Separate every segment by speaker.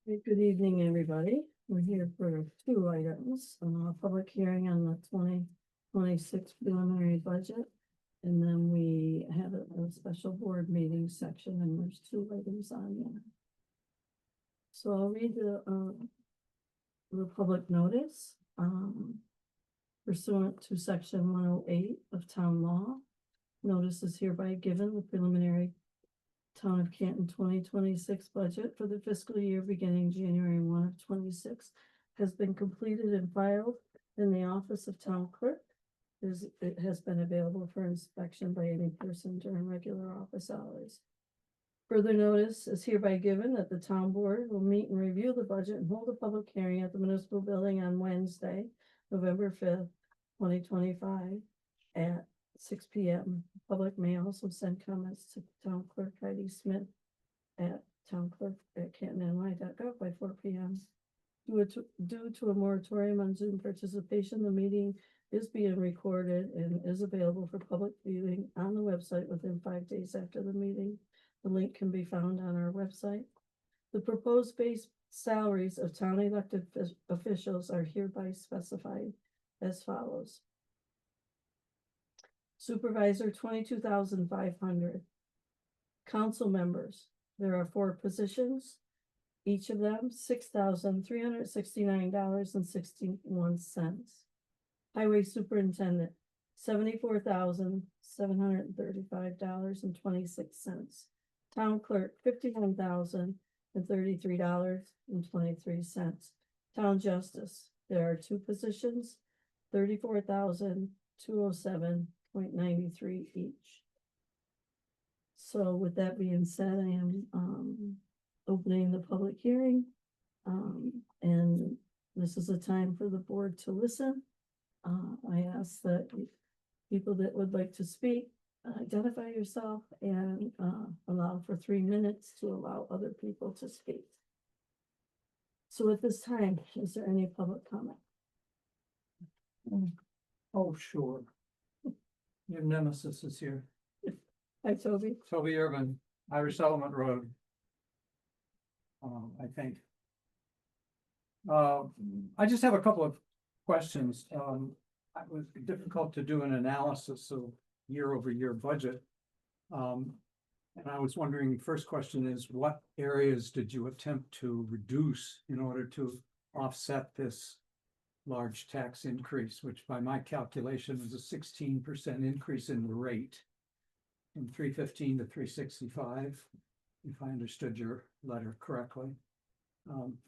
Speaker 1: Hey, good evening, everybody. We're here for two items, public hearing on the 2026 preliminary budget. And then we have a special board meeting section, and there's two items on there. So I'll read the public notice, pursuant to section 108 of town law. Notice is hereby given the preliminary Town of Canton 2026 budget for the fiscal year beginning January 1 of 26 has been completed and filed in the office of town clerk. It has been available for inspection by any person during regular office hours. Further notice is hereby given that the town board will meet and review the budget and hold a public hearing at the municipal building on Wednesday, November 5th, 2025 at 6 p.m. Public may also send comments to town clerk Heidi Smith at townclerk@cantonny.gov by 4 p.m. Due to a moratorium on Zoom participation, the meeting is being recorded and is available for public viewing on the website within 5 days after the meeting. The link can be found on our website. The proposed base salaries of town elected officials are hereby specified as follows. Supervisor, 22,500. Council members, there are 4 positions, each of them $6,369.61. Highway superintendent, $74,735.26. Town clerk, $51,033.23. Town justice, there are 2 positions, $34,207.93 each. So with that being said, I am opening the public hearing. And this is a time for the board to listen. I ask that people that would like to speak, identify yourself and allow for 3 minutes to allow other people to speak. So at this time, is there any public comment?
Speaker 2: Oh, sure. Your nemesis is here.
Speaker 1: Hi, Toby.
Speaker 2: Toby Urban, Irish Settlement Road. I think. I just have a couple of questions. It was difficult to do an analysis of year-over-year budget. And I was wondering, first question is, what areas did you attempt to reduce in order to offset this large tax increase, which by my calculation is a 16% increase in the rate from 315 to 365, if I understood your letter correctly.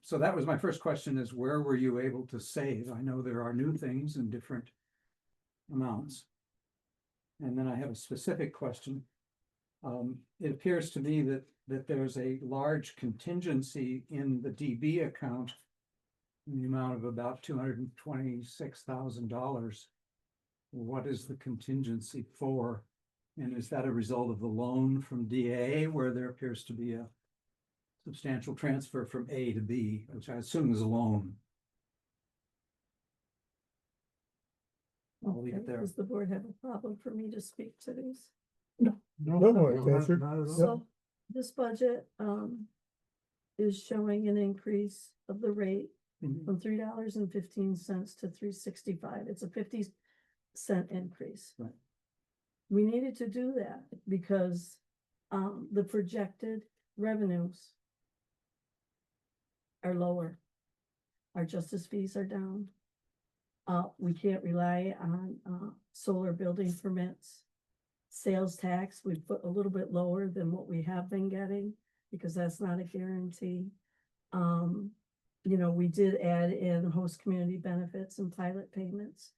Speaker 2: So that was my first question, is where were you able to save? I know there are new things in different amounts. And then I have a specific question. It appears to me that there's a large contingency in the DB account in the amount of about $226,000. What is the contingency for? And is that a result of the loan from DA, where there appears to be a substantial transfer from A to B, which I assume is a loan? I'll leave it there.
Speaker 1: Does the board have a problem for me to speak to these?
Speaker 3: No, it's answered.
Speaker 1: So this budget is showing an increase of the rate from $3.15 to $3.65. It's a 50-cent increase.
Speaker 2: Right.
Speaker 1: We needed to do that because the projected revenues are lower. Our justice fees are down. We can't rely on solar building permits. Sales tax, we put a little bit lower than what we have been getting because that's not a guarantee. We did add in host community benefits and pilot payments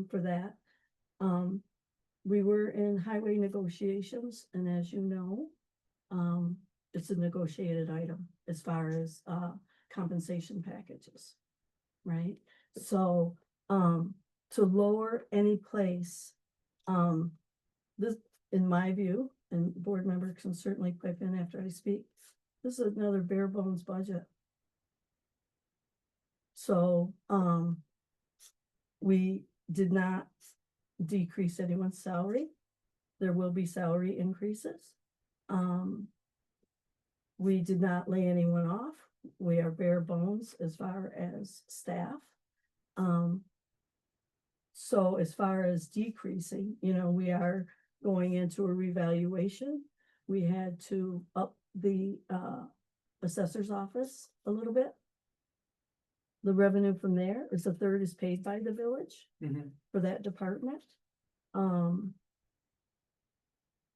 Speaker 1: for that. We were in highway negotiations, and as you know, it's a negotiated item as far as compensation packages, right? So to lower any place, this, in my view, and board members can certainly pipe in after I speak, this is another bare bones budget. So we did not decrease anyone's salary. There will be salary increases. We did not lay anyone off. we are bare bones as far as staff. Um, so as far as decreasing, we are going into a revaluation. We had to up the assessor's office a little bit. The revenue from there is a third is paid by the village for that department.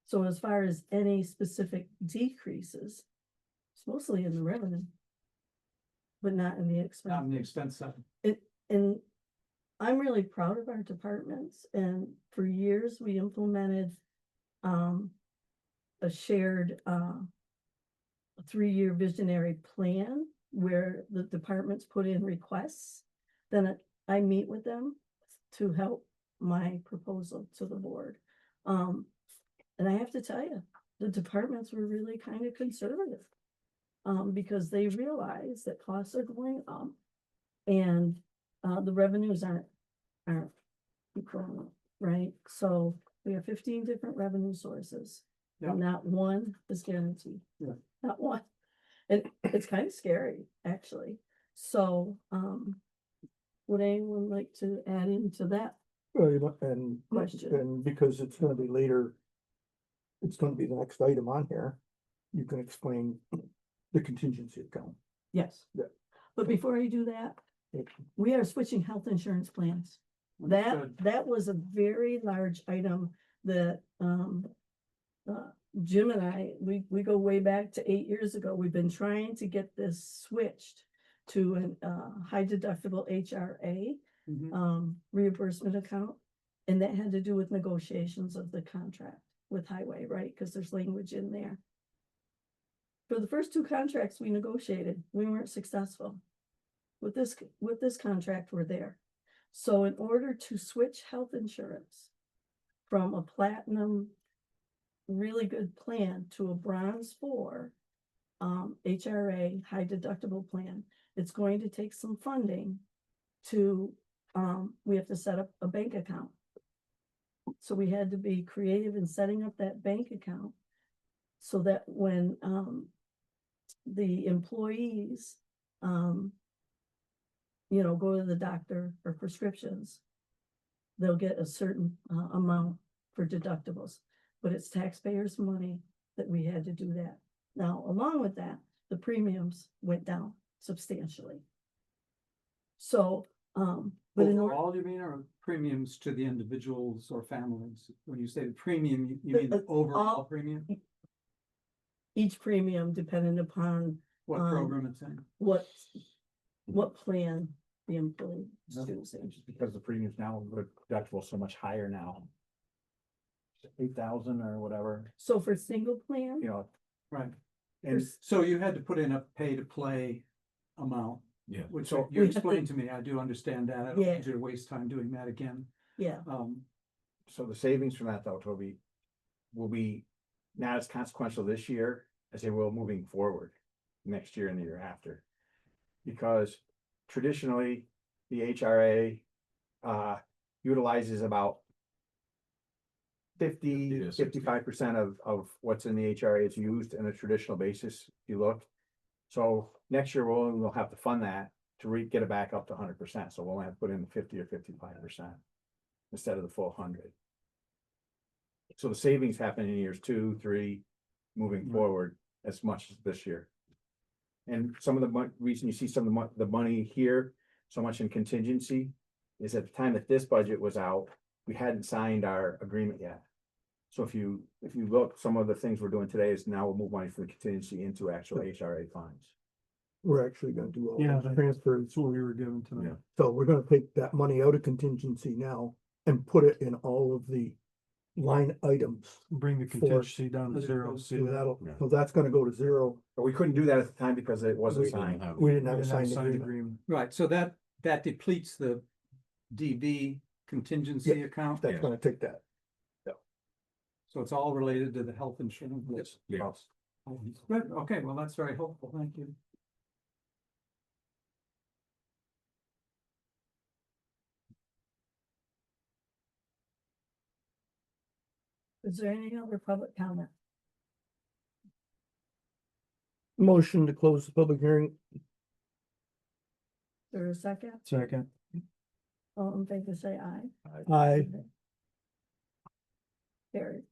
Speaker 1: So as far as any specific decreases, it's mostly in the revenue, but not in the
Speaker 2: Not
Speaker 1: expense.
Speaker 2: on the expense side.
Speaker 1: And I'm really proud of our departments, and for years we implemented a shared 3-year visionary plan where the departments put in requests. Then I meet with them to help my proposal to the board. And I have to tell you, the departments were really kind of conservative. Because they realize that costs are going up and the revenues aren't growing up, right? So we have 15 different revenue sources.
Speaker 2: Yeah.
Speaker 1: And not one is guaranteed.
Speaker 2: Yeah.
Speaker 1: Not one. And it's kind of scary, actually. So would anyone like to add into that?
Speaker 3: Well, and
Speaker 1: Question.
Speaker 3: because it's gonna be later, it's gonna be the next item on here, you can explain the contingency account.
Speaker 1: Yes.
Speaker 3: Yeah.
Speaker 1: But before you do that, we are switching health insurance plans.
Speaker 2: Understood.
Speaker 1: That was a very large item that Jim and I, we go way back to 8 years ago. We've been trying to get this switched to an high deductible HRA reimbursement account. And that had to do with negotiations of the contract with Highway, right? Because there's language in there. For the first 2 contracts we negotiated, we weren't successful. With this contract, we're there. So in order to switch health insurance from a platinum, really good plan to a bronze 4 HRA high deductible plan, it's going to take some funding to, we have to set up a bank account. So we had to be creative in setting up that bank account so that when the employees go to the doctor for prescriptions, they'll get a certain amount for deductibles, but it's taxpayers' money that we had to do that. Now, along with that, the premiums went down substantially. So, but in order,
Speaker 2: Overall, you mean, or premiums to the individuals or families? When you say the premium, you mean the overall premium?
Speaker 1: each premium depended upon
Speaker 2: What program it's in?
Speaker 1: what plan the employee is choosing.
Speaker 4: Just because the premiums now, the deductible so much higher now. 8,000 or whatever,
Speaker 1: So for single plan,
Speaker 2: Right.
Speaker 4: and
Speaker 2: So you had to put in a pay to play amount,
Speaker 4: yeah,
Speaker 2: which
Speaker 4: so
Speaker 2: you
Speaker 1: We have to-
Speaker 2: explained to me. I do understand that. I don't
Speaker 1: Yeah.
Speaker 2: want you to waste time doing that again.
Speaker 1: yeah,
Speaker 4: so the savings from that though, Toby, will be not as consequential this year as they will moving forward next year and the year after. Because traditionally, the HRA utilizes about 55% of what's in the HRA is used in a traditional basis, if you look. So next year, we'll have to fund that to get it back up to 100%, so we'll have to put in 50 or 55% instead of the full 100. So the savings happen in years 2, 3, moving
Speaker 2: Right.
Speaker 4: forward as much as this year. And some of the reason you see some of the money here, so much in contingency, is at the time that this budget was out, we hadn't signed our agreement yet. So if you look, some of the things we're doing today is now we'll move money from the contingency into actual HRA funds.
Speaker 3: We're actually gonna do all
Speaker 5: Yeah,
Speaker 3: those transfers.
Speaker 5: That's what we were given tonight.
Speaker 4: Yeah.
Speaker 3: So we're gonna take that money out of contingency now and put it in all of the line items.
Speaker 5: Bring the contingency down to 0.
Speaker 3: So that'll,
Speaker 4: Yeah.
Speaker 3: so that's gonna go to 0.
Speaker 4: But we couldn't do that at the time because it wasn't signed.
Speaker 3: We didn't have a
Speaker 5: And
Speaker 3: signed
Speaker 5: signed
Speaker 3: agreement.
Speaker 5: agreement.
Speaker 2: Right, so that depletes the DB contingency account.
Speaker 3: That's gonna take that.
Speaker 2: So it's all related to the health insurance.
Speaker 4: Yes.
Speaker 2: Good, okay, well, that's very helpful, thank you.
Speaker 1: is there any other public comment?
Speaker 3: Motion to close the public hearing.
Speaker 1: there a second?
Speaker 5: Second.
Speaker 1: All in favor, say aye.
Speaker 3: Aye.
Speaker 1: Carried.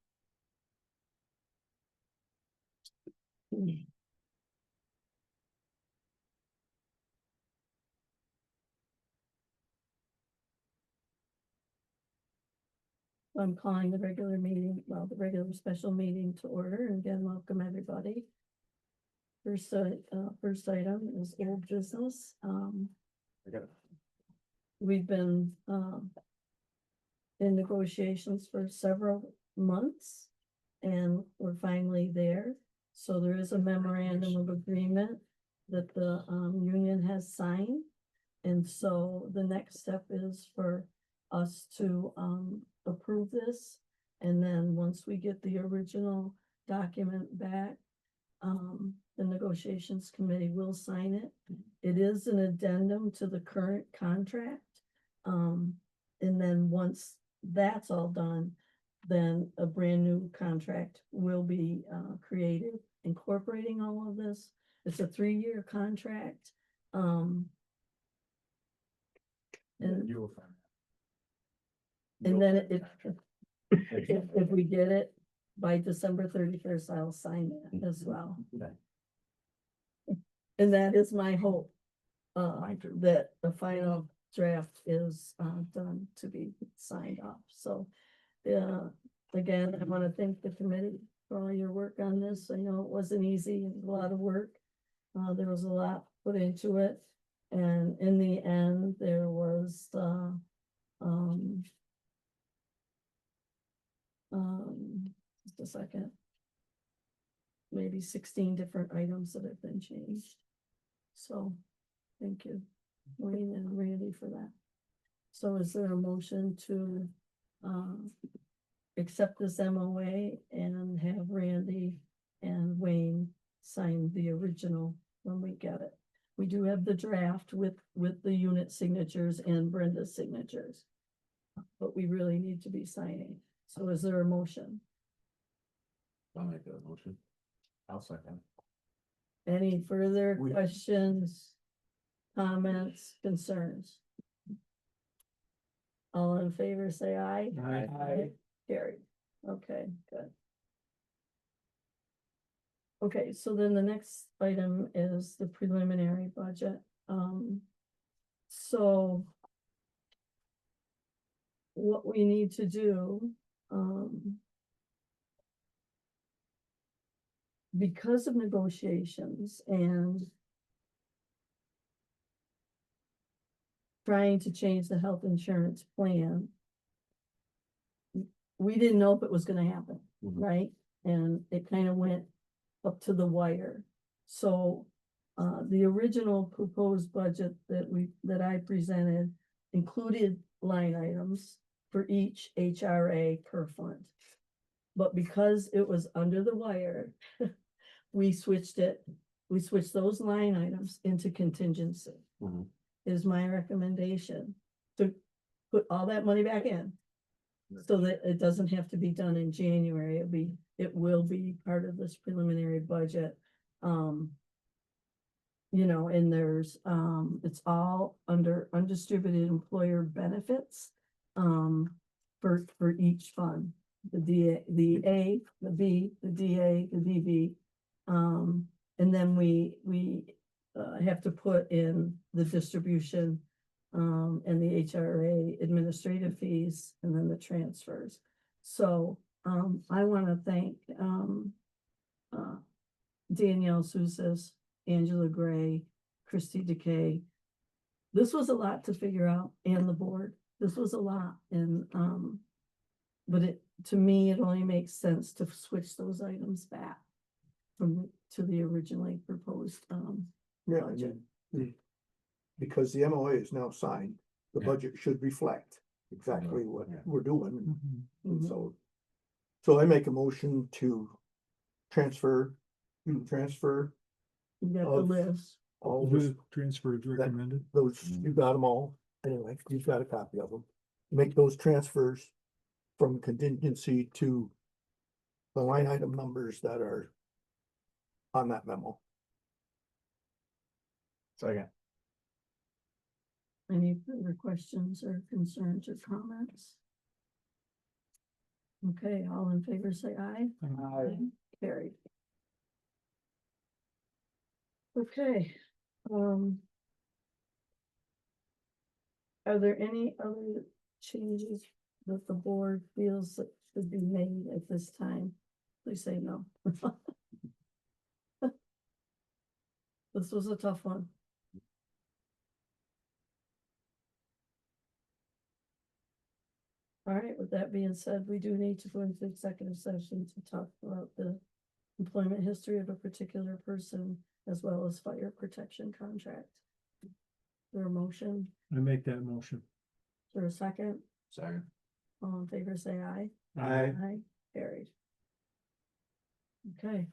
Speaker 1: I'm calling the regular meeting, well, the regular special meeting to order, and again, welcome everybody. First item is old business.
Speaker 4: I got it.
Speaker 1: We've been, in negotiations for several months, and we're finally there. So there is a memorandum of agreement that the, union has signed. And so the next step is for us to, approve this. And then once we get the original document back, the negotiations committee will sign it. It is an addendum to the current contract. And then once that's all done, then a brand new contract will be created, incorporating all of this. It's a 3-year contract. And
Speaker 4: You will find.
Speaker 1: and then if we get it by December 31st, I'll sign it as well.
Speaker 4: Okay.
Speaker 1: And that is my hope,
Speaker 4: Mine too.
Speaker 1: that the final draft is, done to be signed off. So, again, I want to thank the committee for all your work on this. I know it wasn't easy, it was a lot of work. There was a lot put into it. And in the end, there was, just a second. Maybe 16 different items that have been changed. So, thank you, Wayne and Randy, for that. So is there a motion to, accept this MOA and have Randy and Wayne sign the original when we get it? We do have the draft with the unit signatures and Brenda's signatures. But we really need to be signing. So is there a motion?
Speaker 4: I'll make that motion. I'll second.
Speaker 1: Any further
Speaker 3: We-
Speaker 1: questions, comments, concerns? All in favor, say aye.
Speaker 5: Aye.
Speaker 1: Carried. Okay, good. Okay, so then the next item is the preliminary budget. So what we need to do, because of negotiations and trying to change the health insurance plan, we didn't know if it was gonna happen,
Speaker 4: Mhm.
Speaker 1: right? And it kind of went up to the wire. So, the original proposed budget that I presented included line items for each HRA per fund. But because it was under the wire, we switched those line items into contingency.
Speaker 4: Mhm.
Speaker 1: Is my recommendation to put all that money back in. So that it doesn't have to be done in January, it will be part of this preliminary budget. You know, and there's, it's all under undistributed employer benefits. For each fund, the DA, the A, the B, the DA, the DB. And then we have to put in the distribution, and the HRA administrative fees, and then the transfers. So, I want to thank, Danielle Sousis, Angela Gray, Christy Decay. This was a lot to figure out, and the board, this was a lot, and, but to me, it only makes sense to switch those items back to the originally proposed,
Speaker 3: Yeah,
Speaker 1: budget.
Speaker 3: because the MOA is now signed, the
Speaker 4: Yeah.
Speaker 3: budget should reflect exactly what
Speaker 4: Yeah.
Speaker 3: we're doing.
Speaker 5: Mhm.
Speaker 3: And
Speaker 1: Mhm.
Speaker 3: so I make a motion to transfer
Speaker 1: You got the
Speaker 3: of-
Speaker 1: list.
Speaker 3: all
Speaker 5: Who
Speaker 3: this,
Speaker 5: transfer is recommended?
Speaker 3: those, you got them all. Anyway, you've got a copy of them. Make those transfers from contingency to the line item numbers that are on that memo.
Speaker 4: Second.
Speaker 1: Any further questions or concerns or comments? Okay, all in favor, say aye. Carried. Okay, are there any other changes that the board feels that should be made at this time? Please say no. This was a tough one. All right, with that being said, we do need to go into executive session to talk about the employment history of a particular person as well as fire protection contract. Is there a motion?
Speaker 5: I make that motion.
Speaker 1: Is there a second?
Speaker 4: Second.
Speaker 1: All in favor, say aye.
Speaker 4: Aye.
Speaker 1: Aye, carried. Okay,